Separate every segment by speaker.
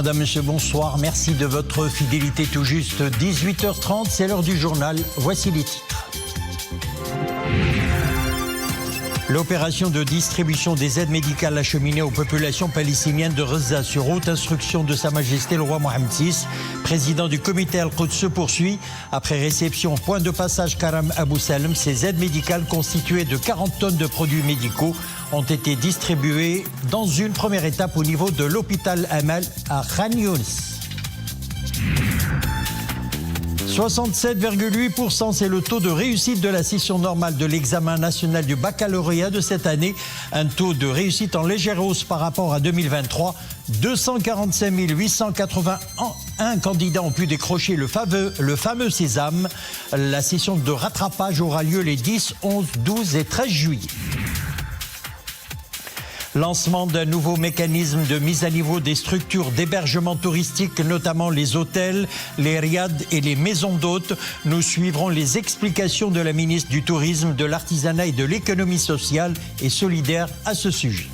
Speaker 1: Madame, Monsieur, bonsoir. Merci de votre fidélité. Tout juste 18h30, c'est l'heure du journal. Voici les titres. L'opération de distribution des aides médicales acheminées aux populations palestiniennes de Gaza sur haute instruction de Sa Majesté le roi Mohammed VI, président du comité Al-Quds, se poursuit. Après réception, point de passage Karam Abou Salem, ces aides médicales constituées de 40 tonnes de produits médicaux ont été distribuées dans une première étape au niveau de l'hôpital Amal à Khan Younis. 67,8%, c'est le taux de réussite de la session normale de l'examen national du baccalauréat de cette année. Un taux de réussite en légère hausse par rapport à 2023. 245 881 candidats ont pu décrocher le fameux sésame. La session de rattrapage aura lieu les 10, 11, 12 et 13 juillet. Lancement d'un nouveau mécanisme de mise à niveau des structures d'hébergement touristique, notamment les hôtels, les riads et les maisons d'hôtes. Nous suivrons les explications de la ministre du Tourisme, de l'Artisanat et de l'Économie sociale et solidaire à ce sujet.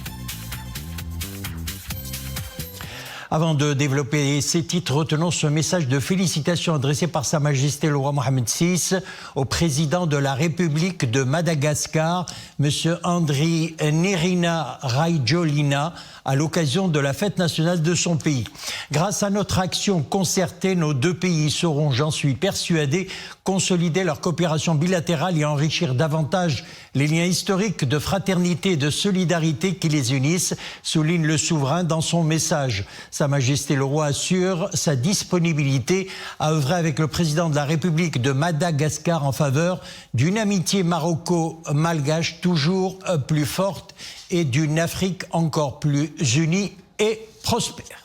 Speaker 1: Avant de développer ces titres, retenons ce message de félicitations adressé par Sa Majesté le roi Mohammed VI au président de la République de Madagascar, M. Andry Nirina Rajoelina, à l'occasion de la fête nationale de son pays. Grâce à notre action concertée, nos deux pays sauront, j'en suis persuadé, consolider leur coopération bilatérale et enrichir davantage les liens historiques de fraternité et de solidarité qui les unissent, souligne le souverain dans son message. Sa Majesté le roi assure sa disponibilité à œuvrer avec le président de la République de Madagascar en faveur d'une amitié maroco-malgache toujours plus forte et d'une Afrique encore plus unie et prospère.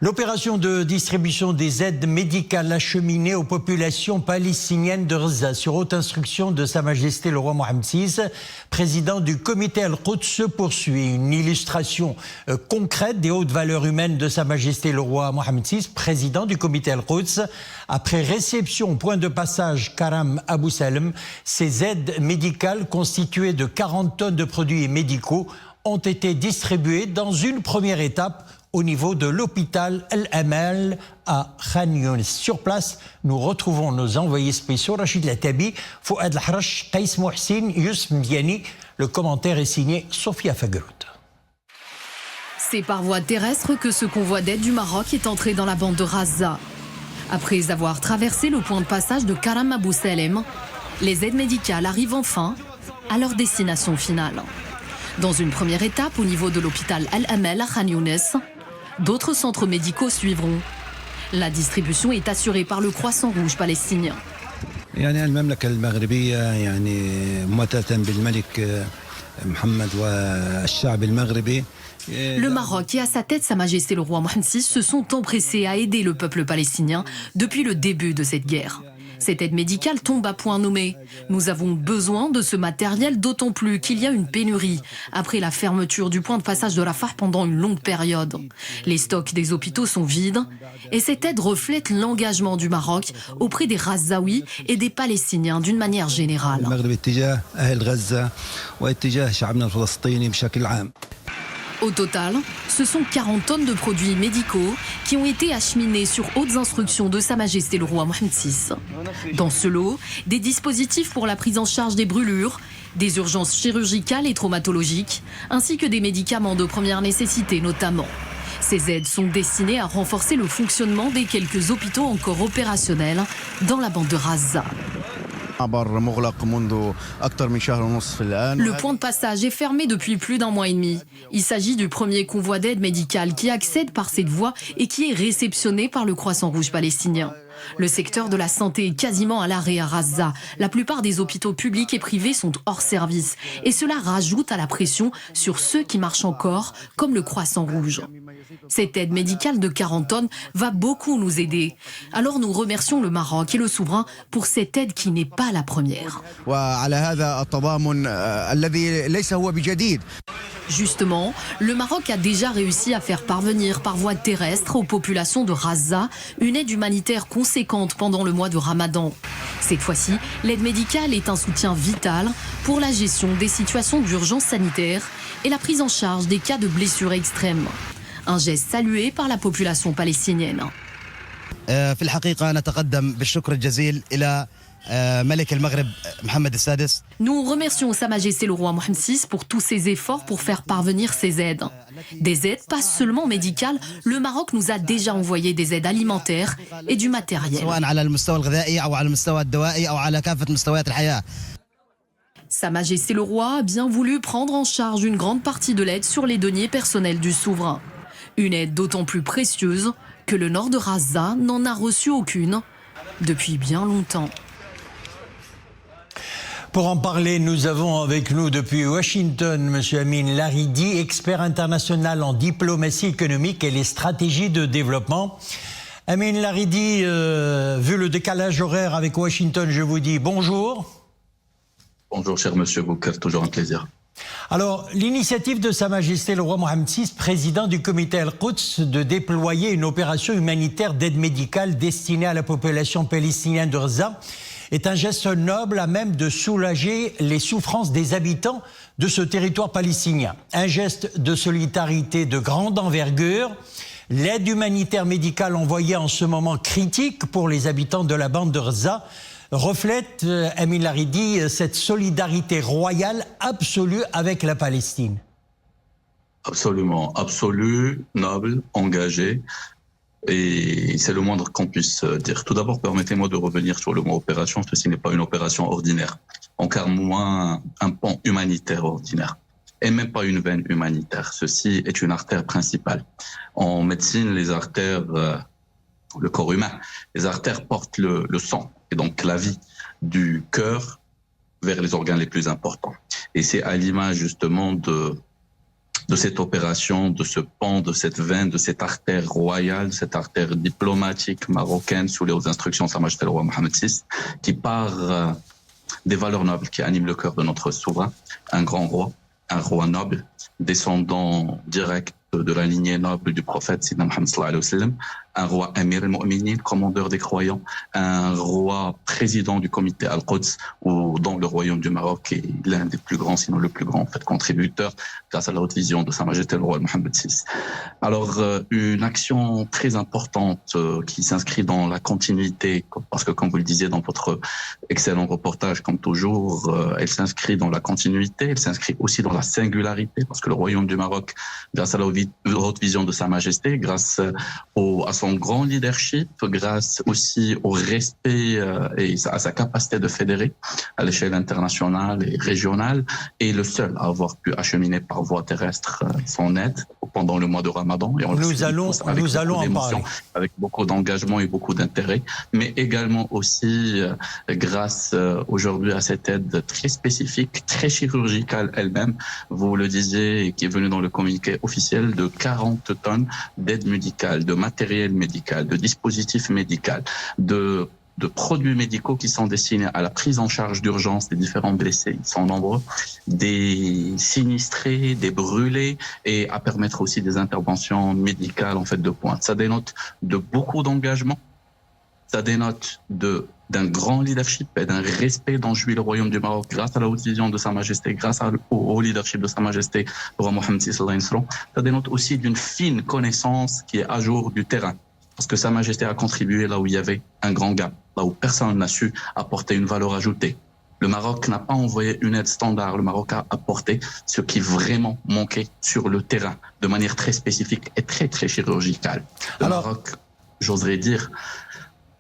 Speaker 1: L'opération de distribution des aides médicales acheminées aux populations palestiniennes de Gaza sur haute instruction de Sa Majesté le roi Mohammed VI, président du comité Al-Quds, se poursuit. Une illustration concrète des hautes valeurs humaines de Sa Majesté le roi Mohammed VI, président du comité Al-Quds. Après réception au point de passage Karam Abou Salem, ces aides médicales constituées de 40 tonnes de produits médicaux ont été distribuées dans une première étape au niveau de l'hôpital Al-Amal à Khan Younis. Sur place, nous retrouvons nos envoyés spéciaux, Rachid Latabi, Fouad Lahrash, Qaïs Mouhsin, Youssef Mdiani. Le commentaire est signé Sofia Fagroud.
Speaker 2: C'est par voie terrestre que ce convoi d'aide du Maroc est entré dans la bande de Gaza. Après avoir traversé le point de passage de Karam Abou Salem, les aides médicales arrivent enfin à leur destination finale. Dans une première étape, au niveau de l'hôpital Al-Amal à Khan Younis, d'autres centres médicaux suivront. La distribution est assurée par le Croissant Rouge palestinien. Le Maroc et à sa tête Sa Majesté le roi Mohammed VI se sont empressés à aider le peuple palestinien depuis le début de cette guerre. Cette aide médicale tombe à point nommé. Nous avons besoin de ce matériel, d'autant plus qu'il y a une pénurie après la fermeture du point de passage de Rafah pendant une longue période. Les stocks des hôpitaux sont vides et cette aide reflète l'engagement du Maroc auprès des Gazaouis et des Palestiniens d'une manière générale. Au total, ce sont 40 tonnes de produits médicaux qui ont été acheminés sur hautes instructions de Sa Majesté le roi Mohammed VI. Dans ce lot, des dispositifs pour la prise en charge des brûlures, des urgences chirurgicales et traumatologiques, ainsi que des médicaments de première nécessité notamment. Ces aides sont destinées à renforcer le fonctionnement des quelques hôpitaux encore opérationnels dans la bande de Gaza. Le point de passage est fermé depuis plus d'un mois et demi. Il s'agit du premier convoi d'aide médicale qui accède par cette voie et qui est réceptionné par le Croissant Rouge palestinien. Le secteur de la santé est quasiment à l'arrêt à Gaza. La plupart des hôpitaux publics et privés sont hors service. Et cela rajoute à la pression sur ceux qui marchent encore, comme le Croissant Rouge. Cette aide médicale de 40 tonnes va beaucoup nous aider. Alors nous remercions le Maroc et le souverain pour cette aide qui n'est pas la première. Justement, le Maroc a déjà réussi à faire parvenir par voie terrestre aux populations de Raza une aide humanitaire conséquente pendant le mois de Ramadan. Cette fois-ci, l'aide médicale est un soutien vital pour la gestion des situations d'urgence sanitaire et la prise en charge des cas de blessures extrêmes. Un geste salué par la population palestinienne.
Speaker 3: في الحقيقة نتقدم بالشكر الجزيل إلى ملك المغرب محمد السادس.
Speaker 2: Nous remercions Sa Majesté le roi Mohammed VI pour tous ses efforts pour faire parvenir ces aides. Des aides pas seulement médicales, le Maroc nous a déjà envoyé des aides alimentaires et du matériel.
Speaker 3: سواء على المستوى الغذائي أو على المستوى الدوائي أو على كافة مستويات الحياة.
Speaker 2: Sa Majesté le roi a bien voulu prendre en charge une grande partie de l'aide sur les deniers personnels du souverain. Une aide d'autant plus précieuse que le nord de Raza n'en a reçu aucune depuis bien longtemps.
Speaker 1: Pour en parler, nous avons avec nous depuis Washington M. Amin Laridi, expert international en diplomatie économique et les stratégies de développement. Amin Laridi, vu le décalage horaire avec Washington, je vous dis bonjour.
Speaker 4: Bonjour cher monsieur Bouker, toujours un plaisir.
Speaker 1: Alors, l'initiative de Sa Majesté le roi Mohammed VI, président du comité Al-Quds, de déployer une opération humanitaire d'aide médicale destinée à la population palestinienne de Gaza est un geste noble à même de soulager les souffrances des habitants de ce territoire palestinien. Un geste de solidarité de grande envergure. L'aide humanitaire médicale envoyée en ce moment critique pour les habitants de la bande de Gaza reflète, Amin Laridi, cette solidarité royale absolue avec la Palestine.
Speaker 4: Absolument, absolue, noble, engagée. Et c'est le moindre qu'on puisse dire. Tout d'abord, permettez-moi de revenir sur le mot opération. Ceci n'est pas une opération ordinaire, encore moins un pont humanitaire ordinaire, et même pas une veine humanitaire. Ceci est une artère principale. En médecine, les artères, le corps humain, les artères portent le sang et donc la vie du cœur vers les organes les plus importants. Et c'est à l'image justement de cette opération, de ce pont, de cette veine, de cette artère royale, cette artère diplomatique marocaine sous les hautes instructions de Sa Majesté le roi Mohammed VI, qui part des valeurs nobles qui animent le cœur de notre souverain, un grand roi, un roi noble, descendant direct de la lignée noble du prophète Sidna Mohammed sallallahu alayhi wa sallam, un roi Amir al-Mu'minin, commandeur des croyants, un roi président du comité Al-Quds, dont le royaume du Maroc est l'un des plus grands, sinon le plus grand, en fait, contributeur, grâce à la haute vision de Sa Majesté le roi Mohammed VI. Alors, une action très importante qui s'inscrit dans la continuité, parce que comme vous le disiez dans votre excellent reportage, comme toujours, elle s'inscrit dans la continuité, elle s'inscrit aussi dans la singularité, parce que le royaume du Maroc, grâce à la haute vision de Sa Majesté, grâce à son grand leadership, grâce aussi au respect et à sa capacité de fédérer à l'échelle internationale et régionale, est le seul à avoir pu acheminer par voie terrestre son aide pendant le mois de Ramadan. Et
Speaker 1: nous allons en parler.
Speaker 4: Avec beaucoup d'engagement et beaucoup d'intérêt, mais également aussi grâce aujourd'hui à cette aide très spécifique, très chirurgicale elle-même, vous le disiez, et qui est venue dans le communiqué officiel, de 40 tonnes d'aide médicale, de matériel médical, de dispositifs médicaux, de produits médicaux qui sont destinés à la prise en charge d'urgence des différents blessés. Ils sont nombreux, des sinistrés, des brûlés, et à permettre aussi des interventions médicales en fait de pointe. Ça dénote de beaucoup d'engagement. Ça dénote d'un grand leadership et d'un respect dont jouit le royaume du Maroc grâce à la haute vision de Sa Majesté, grâce au leadership de Sa Majesté, le roi Mohammed VI. Ça dénote aussi d'une fine connaissance qui est à jour du terrain. Parce que Sa Majesté a contribué là où il y avait un grand gap, là où personne n'a su apporter une valeur ajoutée. Le Maroc n'a pas envoyé une aide standard, le Maroc a apporté ce qui vraiment manquait sur le terrain, de manière très spécifique et très très chirurgicale. Le Maroc, j'oserais dire,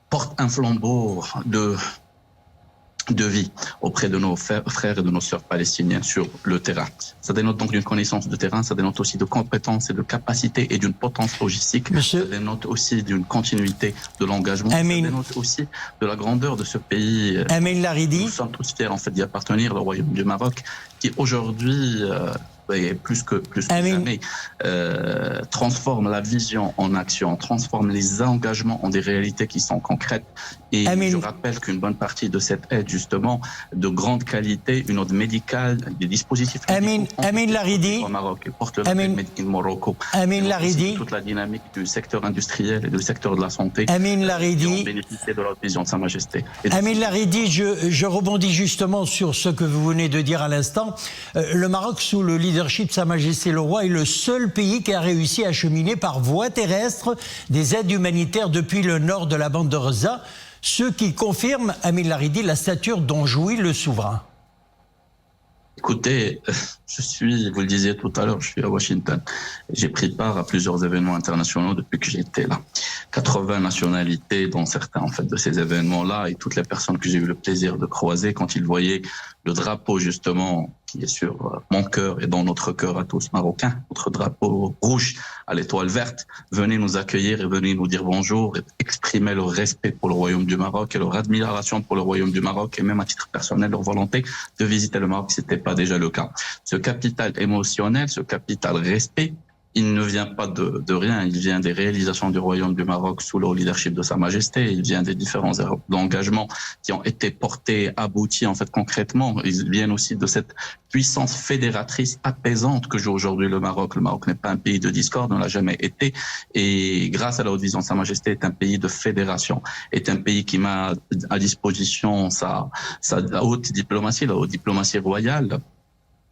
Speaker 4: porte un flambeau de vie auprès de nos frères et de nos sœurs palestiniens sur le terrain. Ça dénote donc d'une connaissance de terrain, ça dénote aussi de compétences et de capacités et d'une potence logistique. Ça dénote aussi d'une continuité de l'engagement. Ça dénote aussi de la grandeur de ce pays.
Speaker 1: Amin Laridi.
Speaker 4: Nous sommes tous fiers en fait d'y appartenir, le royaume du Maroc, qui aujourd'hui et plus que
Speaker 1: Amin.
Speaker 4: jamais, transforme la vision en action, transforme les engagements en des réalités qui sont concrètes. Et
Speaker 1: Amin.
Speaker 4: je rappelle qu'une bonne partie de cette aide, justement, de grande qualité, une aide médicale, des dispositifs
Speaker 1: Amin Laridi.
Speaker 4: au Maroc, et porte la Made in Morocco.
Speaker 1: Amin Laridi.
Speaker 4: Toute la dynamique du secteur industriel et du secteur de la santé.
Speaker 1: Amin
Speaker 4: Qui
Speaker 1: Laridi.
Speaker 4: ont bénéficié de la vision de Sa Majesté.
Speaker 1: Amin Laridi, je rebondis justement sur ce que vous venez de dire à l'instant. Le Maroc, sous le leadership de Sa Majesté le Roi, est le seul pays qui a réussi à acheminer par voie terrestre des aides humanitaires depuis le nord de la bande de Gaza, ce qui confirme, Amin Laridi, la stature dont jouit le souverain.
Speaker 4: Écoutez, vous le disiez tout à l'heure, je suis à Washington. J'ai pris part à plusieurs événements internationaux depuis que j'étais là. 80 nationalités, dont certains, en fait, de ces événements-là, et toutes les personnes que j'ai eu le plaisir de croiser quand ils voyaient le drapeau, justement, qui est sur mon cœur et dans notre cœur à tous marocains, notre drapeau rouge à l'étoile verte, venaient nous accueillir et venaient nous dire bonjour et exprimer leur respect pour le Royaume du Maroc et leur admiration pour le Royaume du Maroc et même à titre personnel leur volonté de visiter le Maroc, c'était pas déjà le cas. Ce capital émotionnel, ce capital respect, il ne vient pas de rien, il vient des réalisations du Royaume du Maroc sous le leadership de Sa Majesté, il vient des différents engagements qui ont été portés, aboutis en fait concrètement, ils viennent aussi de cette puissance fédératrice apaisante que joue aujourd'hui le Maroc. Le Maroc n'est pas un pays de discorde, ne l'a jamais été, et grâce à la haute vision de Sa Majesté est un pays de fédération, est un pays qui met à disposition sa haute diplomatie, la haute diplomatie royale,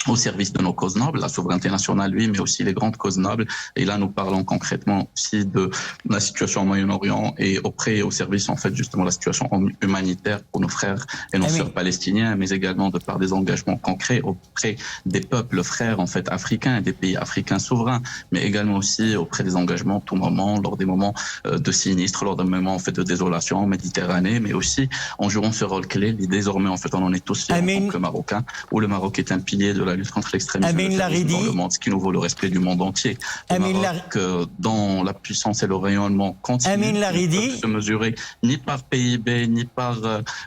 Speaker 4: au service de nos causes nobles, la souveraineté nationale, oui, mais aussi les grandes causes nobles. Et là, nous parlons concrètement aussi de la situation au Moyen-Orient et au service, en fait, justement, la situation humanitaire pour nos frères et nos sœurs palestiniens, mais également de par des engagements concrets auprès des peuples frères, en fait, africains et des pays africains souverains, mais également aussi auprès des engagements tout moment, lors des moments de sinistre, lors des moments, en fait, de désolation en Méditerranée, mais aussi en jouant ce rôle clé. Et désormais, en fait, on en est tous fiers en tant que Marocains, où le Maroc est un pilier de la lutte contre l'extrémisme dans le monde, ce qui nous vaut le respect du monde entier. Le Maroc, dans la puissance et le rayonnement continu, ne peut se mesurer ni par PIB, ni par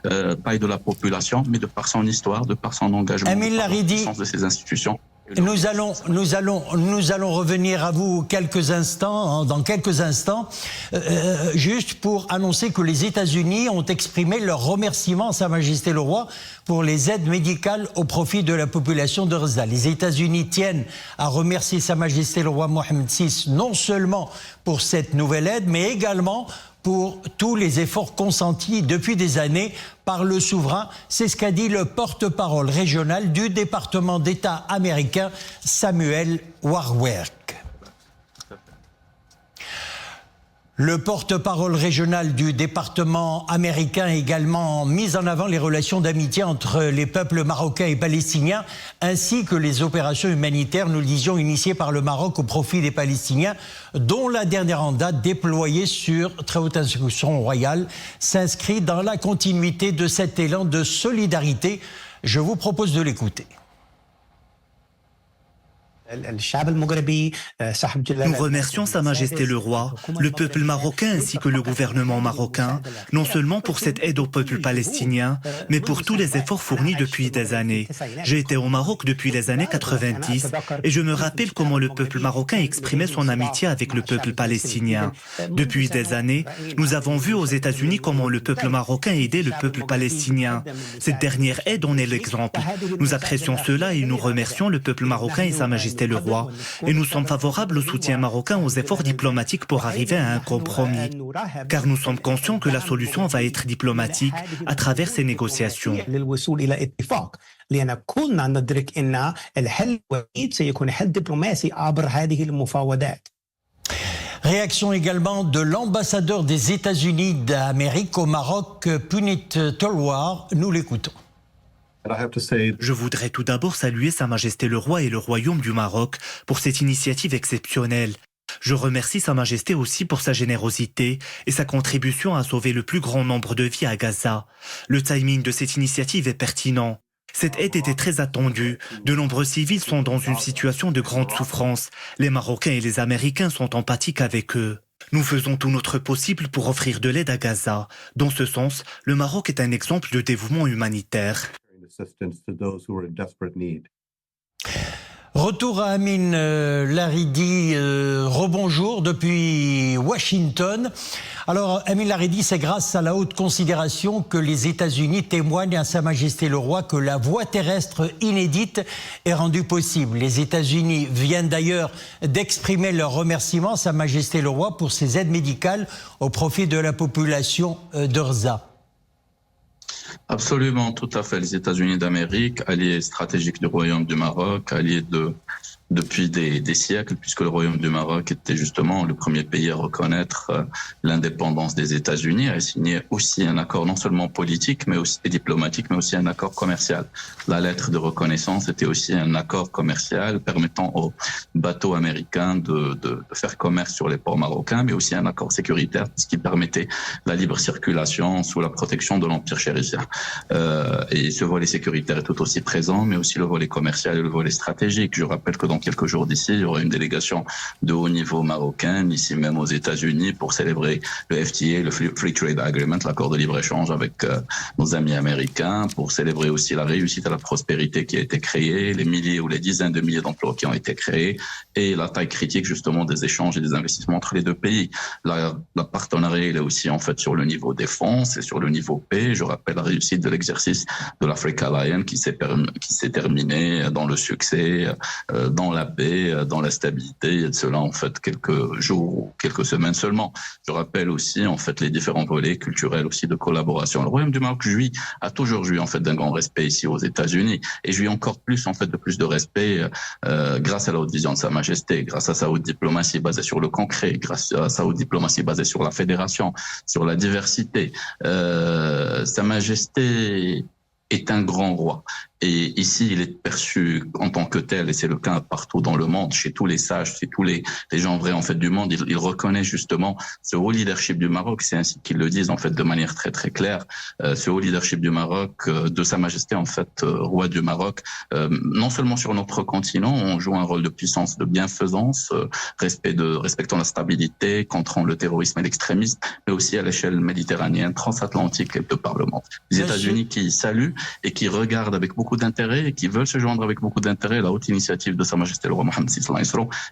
Speaker 4: taille de la population, mais de par son histoire, de par son engagement, de par la puissance de ses institutions.
Speaker 1: Nous allons revenir à vous dans quelques instants, juste pour annoncer que les États-Unis ont exprimé leur remerciement à Sa Majesté le Roi pour les aides médicales au profit de la population de Gaza. Les États-Unis tiennent à remercier Sa Majesté le Roi Mohammed VI non seulement pour cette nouvelle aide, mais également pour tous les efforts consentis depuis des années par le souverain. C'est ce qu'a dit le porte-parole régional du département d'État américain, Samuel Warwerk. Le porte-parole régional du département américain a également mis en avant les relations d'amitié entre les peuples marocains et palestiniens, ainsi que les opérations humanitaires, nous le disions, initiées par le Maroc au profit des Palestiniens, dont la dernière en date déployée sur très haute instruction royale s'inscrit dans la continuité de cet élan de solidarité. Je vous propose de l'écouter.
Speaker 5: Nous remercions Sa Majesté le Roi, le peuple marocain ainsi que le gouvernement marocain, non seulement pour cette aide au peuple palestinien, mais pour tous les efforts fournis depuis des années. J'ai été au Maroc depuis les années 90 et je me rappelle comment le peuple marocain exprimait son amitié avec le peuple palestinien. Depuis des années, nous avons vu aux États-Unis comment le peuple marocain aidait le peuple palestinien. Cette dernière aide en est l'exemple. Nous apprécions cela et nous remercions le peuple marocain et Sa Majesté le Roi, et nous sommes favorables au soutien marocain aux efforts diplomatiques pour arriver à un compromis, car nous sommes conscients que la solution va être diplomatique à travers ces négociations.
Speaker 1: Réaction également de l'ambassadeur des États-Unis d'Amérique au Maroc, Punit Tolwar. Nous l'écoutons.
Speaker 5: Je voudrais tout d'abord saluer Sa Majesté le Roi et le Royaume du Maroc pour cette initiative exceptionnelle. Je remercie Sa Majesté aussi pour sa générosité et sa contribution à sauver le plus grand nombre de vies à Gaza. Le timing de cette initiative est pertinent. Cette aide était très attendue. De nombreux civils sont dans une situation de grande souffrance. Les Marocains et les Américains sont empathiques avec eux. Nous faisons tout notre possible pour offrir de l'aide à Gaza. Dans ce sens, le Maroc est un exemple de dévouement humanitaire.
Speaker 1: Retour à Amin Laridi, rebonjour depuis Washington. Alors Amin Laridi, c'est grâce à la haute considération que les États-Unis témoignent à Sa Majesté le Roi que la voie terrestre inédite est rendue possible. Les États-Unis viennent d'ailleurs d'exprimer leur remerciement à Sa Majesté le Roi pour ses aides médicales au profit de la population d'Urza.
Speaker 4: Absolument, tout à fait. Les États-Unis d'Amérique, alliés stratégiques du Royaume du Maroc, alliés depuis des siècles, puisque le Royaume du Maroc était justement le premier pays à reconnaître l'indépendance des États-Unis, a signé aussi un accord non seulement politique, mais aussi diplomatique, mais aussi un accord commercial. La lettre de reconnaissance était aussi un accord commercial permettant aux bateaux américains de faire commerce sur les ports marocains, mais aussi un accord sécuritaire, ce qui permettait la libre circulation sous la protection de l'Empire chérifien. Et ce volet sécuritaire est tout aussi présent, mais aussi le volet commercial et le volet stratégique. Je rappelle que dans quelques jours d'ici, il y aura une délégation de haut niveau marocaine, ici même aux États-Unis, pour célébrer le FTA, le Free Trade Agreement, l'accord de libre-échange avec nos amis américains, pour célébrer aussi la réussite et la prospérité qui a été créée, les milliers ou les dizaines de milliers d'emplois qui ont été créés, et la taille critique justement des échanges et des investissements entre les deux pays. La partenariat, il est aussi en fait sur le niveau défense et sur le niveau paix. Je rappelle la réussite de l'exercice de l'Africa Lion qui s'est terminé dans le succès, dans la paix, dans la stabilité, et de cela en fait quelques jours ou quelques semaines seulement. Je rappelle aussi en fait les différents volets culturels aussi de collaboration. Le Royaume du Maroc a toujours joui en fait d'un grand respect ici aux États-Unis et jouit encore plus en fait de plus de respect grâce à la haute vision de Sa Majesté, grâce à sa haute diplomatie basée sur le concret, grâce à sa haute diplomatie basée sur la fédération, sur la diversité. Sa Majesté est un grand roi. Et ici, il est perçu en tant que tel, et c'est le cas partout dans le monde, chez tous les sages, chez tous les gens vrais en fait du monde, ils reconnaissent justement ce haut leadership du Maroc. C'est ainsi qu'ils le disent en fait de manière très très claire. Ce haut leadership du Maroc, de Sa Majesté en fait, roi du Maroc, non seulement sur notre continent, on joue un rôle de puissance, de bienfaisance, respectant la stabilité, contrant le terrorisme et l'extrémisme, mais aussi à l'échelle méditerranéenne, transatlantique et de par le monde. Les États-Unis qui saluent et qui regardent avec beaucoup d'intérêt et qui veulent se joindre avec beaucoup d'intérêt la haute initiative de Sa Majesté le Roi Mohammed VI,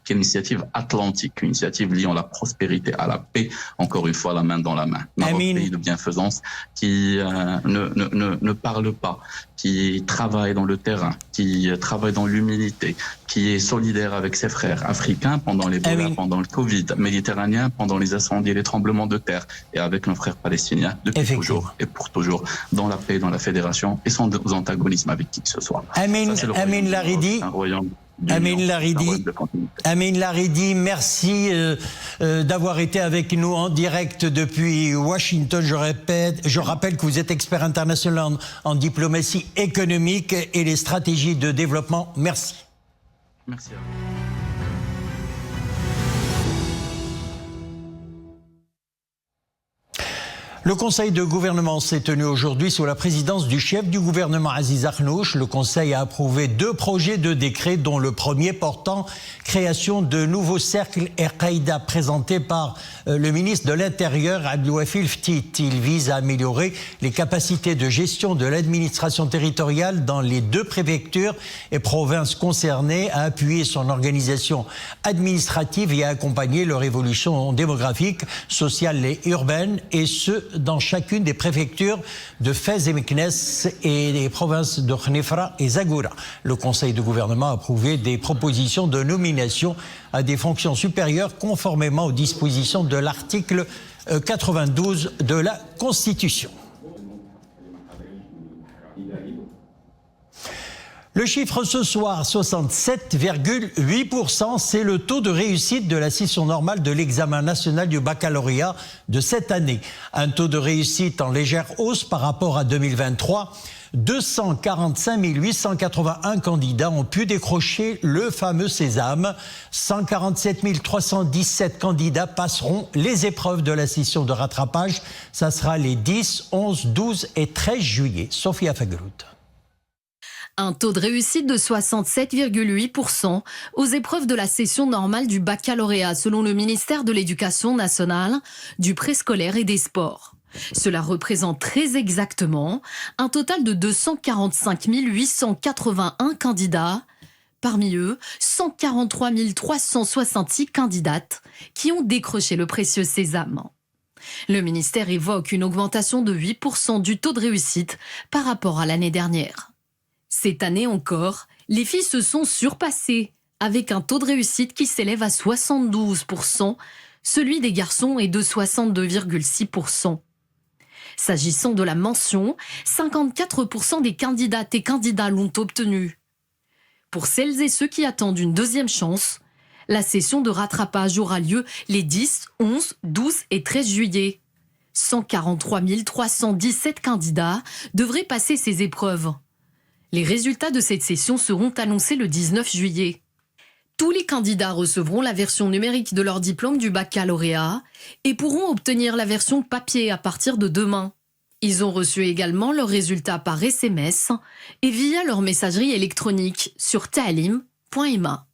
Speaker 4: qui est une initiative atlantique, une initiative liant la prospérité à la paix, encore une fois la main dans la main. Maroc, pays de bienfaisance qui ne parle pas, qui travaille dans le terrain, qui travaille dans l'humilité, qui est solidaire avec ses frères africains pendant l'Ebola, pendant le Covid, méditerranéen pendant les incendies et les tremblements de terre, et avec nos frères palestiniens depuis toujours et pour toujours, dans la paix, dans la fédération et sans antagonisme avec qui que ce soit.
Speaker 1: Amin Laridi. Amin Laridi, merci d'avoir été avec nous en direct depuis Washington. Je rappelle que vous êtes expert international en diplomatie économique et les stratégies de développement. Merci.
Speaker 4: Merci à vous.
Speaker 1: Le Conseil de gouvernement s'est tenu aujourd'hui sous la présidence du chef du gouvernement Aziz Akhnouch. Le Conseil a approuvé 2 projets de décret, dont le premier portant création de nouveaux cercles Al-Qaïda présentés par le ministre de l'Intérieur Abdouafil Ftit. Il vise à améliorer les capacités de gestion de l'administration territoriale dans les 2 préfectures et provinces concernées, à appuyer son organisation administrative et à accompagner leur évolution démographique, sociale et urbaine, et ce dans chacune des préfectures de Fès et Meknès et des provinces de Khnefra et Zagoura. Le Conseil de gouvernement a approuvé des propositions de nomination à des fonctions supérieures conformément aux dispositions de l'article 92 de la Constitution. Le chiffre ce soir, 67,8%, c'est le taux de réussite de la session normale de l'examen national du baccalauréat de cette année. Un taux de réussite en légère hausse par rapport à 2023. 245 881 candidats ont pu décrocher le fameux sésame. 147 317 candidats passeront les épreuves de la session de rattrapage. Ça sera les 10, 11, 12 et 13 juillet. Sophia Fagrout.
Speaker 2: Un taux de réussite de 67,8% aux épreuves de la session normale du baccalauréat selon le ministère de l'Éducation nationale, du préscolaire et des sports. Cela représente très exactement un total de 245 881 candidats, Parmi eux, 143 366 candidates qui ont décroché le précieux sésame. Le ministère évoque une augmentation de 8% du taux de réussite par rapport à l'année dernière. Cette année encore, les filles se sont surpassées avec un taux de réussite qui s'élève à 72%, celui des garçons est de 62,6%. S'agissant de la mention, 54% des candidates et candidats l'ont obtenue. Pour celles et ceux qui attendent une deuxième chance, la session de rattrapage aura lieu les 10, 11, 12 et 13 juillet. 143 317 candidats devraient passer ces épreuves. Les résultats de cette session seront annoncés le 19 juillet. Tous les candidats recevront la version numérique de leur diplôme du baccalauréat et pourront obtenir la version papier à partir de demain. Ils ont reçu également leurs résultats par SMS et via leur messagerie électronique sur taalim.ma.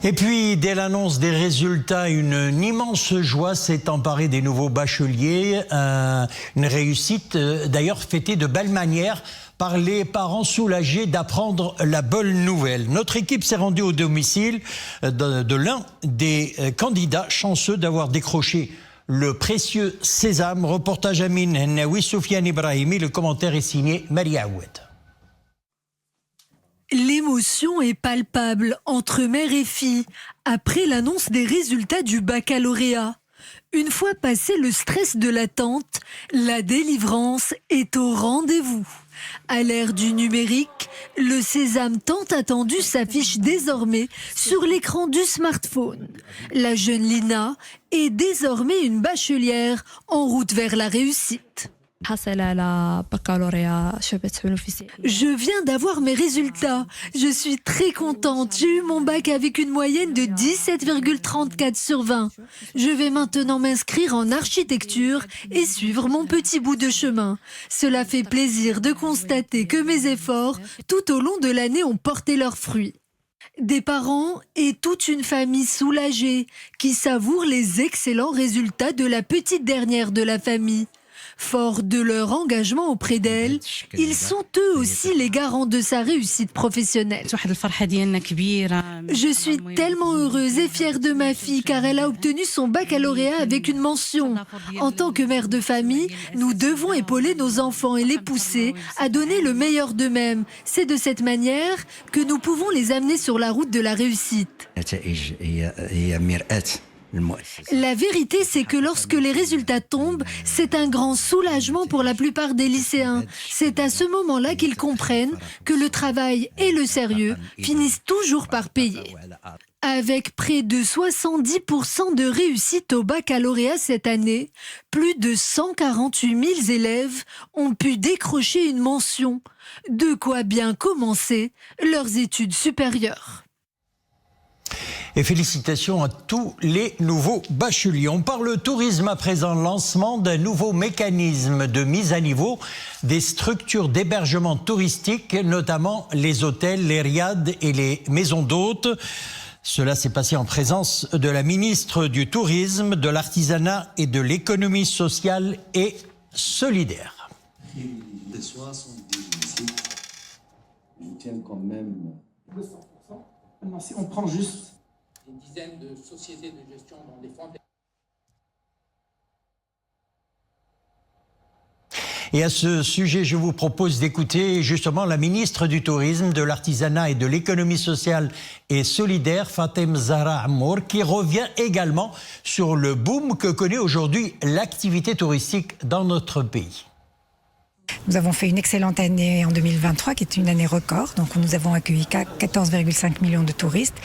Speaker 1: Et puis, dès l'annonce des résultats, une immense joie s'est emparée des nouveaux bacheliers. Une réussite, d'ailleurs, fêtée de belle manière par les parents soulagés d'apprendre la bonne nouvelle. Notre équipe s'est rendue au domicile de l'un des candidats chanceux d'avoir décroché le précieux sésame. Reportage Amin Hennaoui, Soufiane Ibrahimi. Le commentaire est signé Maria Aoued.
Speaker 6: L'émotion est palpable entre mère et fille après l'annonce des résultats du baccalauréat. Une fois passé le stress de l'attente, la délivrance est au rendez-vous. À l'ère du numérique, le sésame tant attendu s'affiche désormais sur l'écran du smartphone. La jeune Lina est désormais une bachelière en route vers la réussite. Je viens d'avoir mes résultats. Je suis très contente. J'ai eu mon bac avec une moyenne de 17,34 sur 20. Je vais maintenant m'inscrire en architecture et suivre mon petit bout de chemin. Cela fait plaisir de constater que mes efforts tout au long de l'année ont porté leurs fruits. Des parents et toute une famille soulagée qui savourent les excellents résultats de la petite dernière de la famille. Forts de leur engagement auprès d'elle, ils sont eux aussi les garants de sa réussite professionnelle. Je suis tellement heureuse et fière de ma fille car elle a obtenu son baccalauréat avec une mention. En tant que mère de famille, nous devons épauler nos enfants et les pousser à donner le meilleur d'eux-mêmes. C'est de cette manière que nous pouvons les amener sur la route de la réussite. La vérité, c'est que lorsque les résultats tombent, c'est un grand soulagement pour la plupart des lycéens. C'est à ce moment-là qu'ils comprennent que le travail et le sérieux finissent toujours par payer. Avec près de 70% de réussite au baccalauréat cette année, plus de 148 000 élèves ont pu décrocher une mention. De quoi bien commencer leurs études supérieures.
Speaker 1: Et félicitations à tous les nouveaux bacheliers. On parle tourisme à présent, lancement d'un nouveau mécanisme de mise à niveau des structures d'hébergement touristique, notamment les hôtels, les riads et les maisons d'hôtes. Cela s'est passé en présence de la ministre du Tourisme, de l'Artisanat et de l'Économie sociale et solidaire.
Speaker 7: Les 70 sites, je tiens quand même 200%. Maintenant, si on prend juste une dizaine de sociétés de gestion dans des fonds.
Speaker 1: Et à ce sujet, je vous propose d'écouter justement la ministre du Tourisme, de l'Artisanat et de l'Économie sociale et solidaire, Fatem Zahra Amour, qui revient également sur le boom que connaît aujourd'hui l'activité touristique dans notre pays.
Speaker 8: Nous avons fait une excellente année en 2023, qui est une année record. Donc nous avons accueilli 14,5 millions de touristes.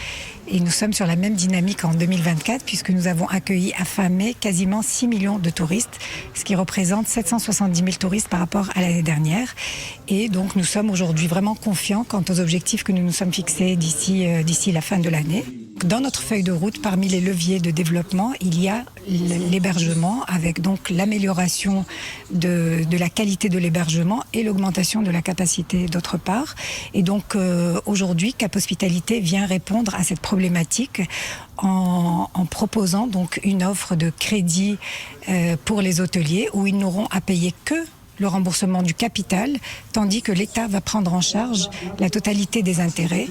Speaker 8: Et nous sommes sur la même dynamique en 2024, puisque nous avons accueilli à fin mai quasiment 6 millions de touristes, ce qui représente 770 000 touristes par rapport à l'année dernière. Et donc nous sommes aujourd'hui vraiment confiants quant aux objectifs que nous nous sommes fixés d'ici la fin de l'année. Dans notre feuille de route, parmi les leviers de développement, il y a l'hébergement, avec donc l'amélioration de la qualité de l'hébergement et l'augmentation de la capacité d'autre part. Et donc aujourd'hui, Cap Hospitalité vient répondre à cette problématique en proposant donc une offre de crédit pour les hôteliers où ils n'auront à payer que le remboursement du capital, tandis que l'État va prendre en charge la totalité des intérêts.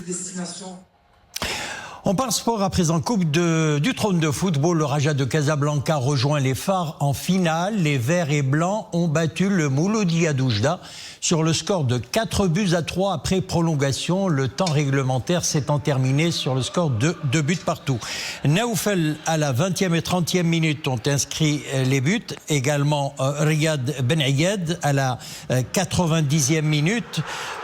Speaker 1: On parle sport à présent. Coupe du trône de football. Le Raja de Casablanca rejoint les Phares en finale. Les Verts et Blancs ont battu le Mouloudia d'Oujda sur le score de 4-3 après prolongation. Le temps réglementaire s'étant terminé sur le score de 2 buts partout. Naoufel à la 20e et 30e minute ont inscrit les buts. Également Riyad Ben Ayed à la 90e minute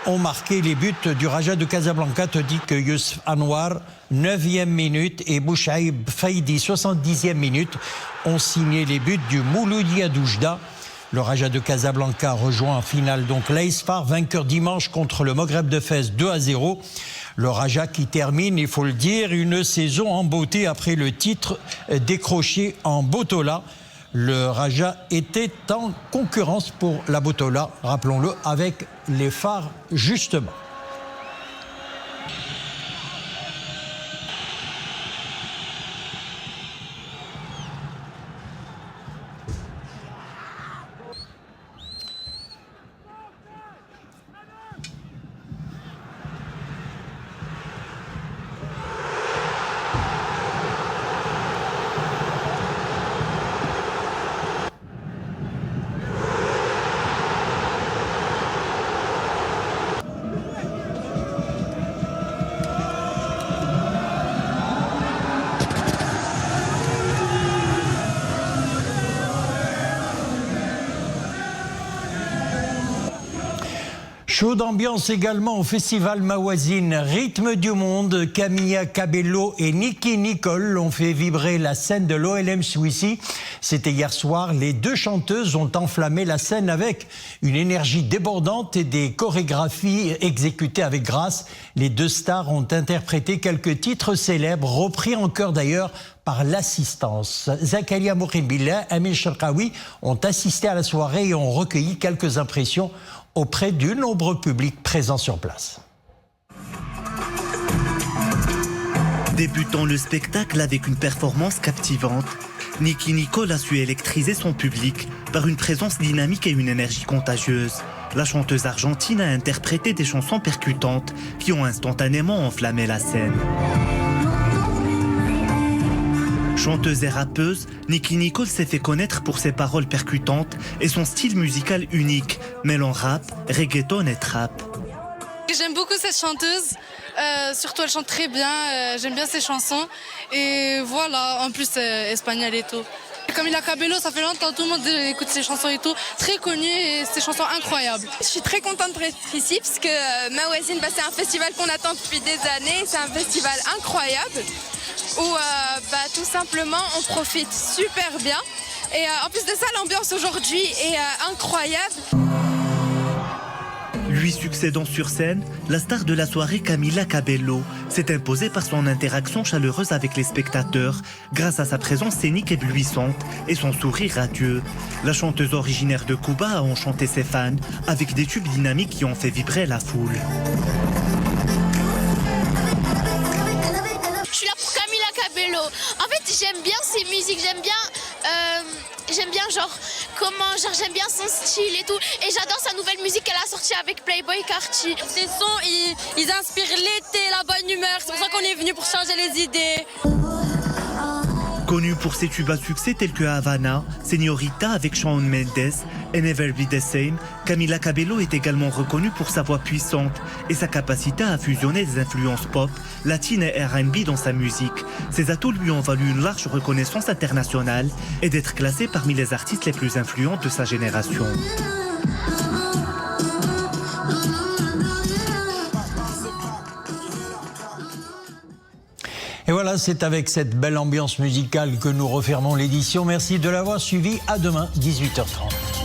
Speaker 1: ont marqué les buts du Raja de Casablanca, tandis que Youssef Anwar 9e minute et Bouchaïb Faïdi 70e minute ont signé les buts du Mouloudia d'Oujda. Le Raja de Casablanca rejoint en finale donc l'Aïsfar, vainqueur dimanche contre le Maghreb de Fès 2-0. Le Raja qui termine, il faut le dire, une saison en beauté après le titre décroché en Botola. Le Raja était en concurrence pour la Botola, rappelons-le, avec les Phares justement. Show d'ambiance également au festival Mawazine. Rythme du monde, Camilla Cabello et Nicki Nicole ont fait vibrer la scène de l'OLM Swissi. C'était hier soir. Les deux chanteuses ont enflammé la scène avec une énergie débordante et des chorégraphies exécutées avec grâce. Les deux stars ont interprété quelques titres célèbres, repris en chœur d'ailleurs par l'assistance. Zakaria Moukhibillah, Amin Sharqawi ont assisté à la soirée et ont recueilli quelques impressions auprès du nombreux public présent sur place.
Speaker 5: Débutant le spectacle avec une performance captivante, Nicki Nicole a su électriser son public par une présence dynamique et une énergie contagieuse. La chanteuse argentine a interprété des chansons percutantes qui ont instantanément enflammé la scène. Chanteuse et rappeuse, Nicki Nicole s'est fait connaître pour ses paroles percutantes et son style musical unique, mêlant rap, reggaeton et trap.
Speaker 9: J'aime beaucoup cette chanteuse, surtout elle chante très bien, j'aime bien ses chansons et voilà, en plus espagnole et tout. Camilla Cabello, ça fait longtemps, tout le monde écoute ses chansons et tout, très connue et ses chansons incroyables.
Speaker 10: Je suis très contente d'être ici parce que Mawazine, c'est un festival qu'on attend depuis des années, c'est un festival incroyable où tout simplement on profite super bien et en plus de ça l'ambiance aujourd'hui est incroyable.
Speaker 5: Lui succédant sur scène, la star de la soirée Camilla Cabello s'est imposée par son interaction chaleureuse avec les spectateurs grâce à sa présence scénique éblouissante et son sourire radieux. La chanteuse originaire de Cuba a enchanté ses fans avec des tubes dynamiques qui ont fait vibrer la foule.
Speaker 11: Je suis là pour Camilla Cabello. En fait, j'aime bien ses musiques, j'aime bien j'aime bien son style et tout. Et j'adore sa nouvelle musique qu'elle a sortie avec Playboy Carti.
Speaker 9: Ces sons, ils inspirent l'été, la bonne humeur. C'est pour ça qu'on est venu pour changer les idées.
Speaker 5: Connue pour ses tubes à succès tels que Havana, Señorita avec Shawn Mendes et Never Be The Same, Camilla Cabello est également reconnue pour sa voix puissante et sa capacité à fusionner des influences pop, latines et R&B dans sa musique. Ces atouts lui ont valu une large reconnaissance internationale et d'être classée parmi les artistes les plus influents de sa génération.
Speaker 1: Et voilà, c'est avec cette belle ambiance musicale que nous refermons l'édition. Merci de l'avoir suivi. À demain, 18h30.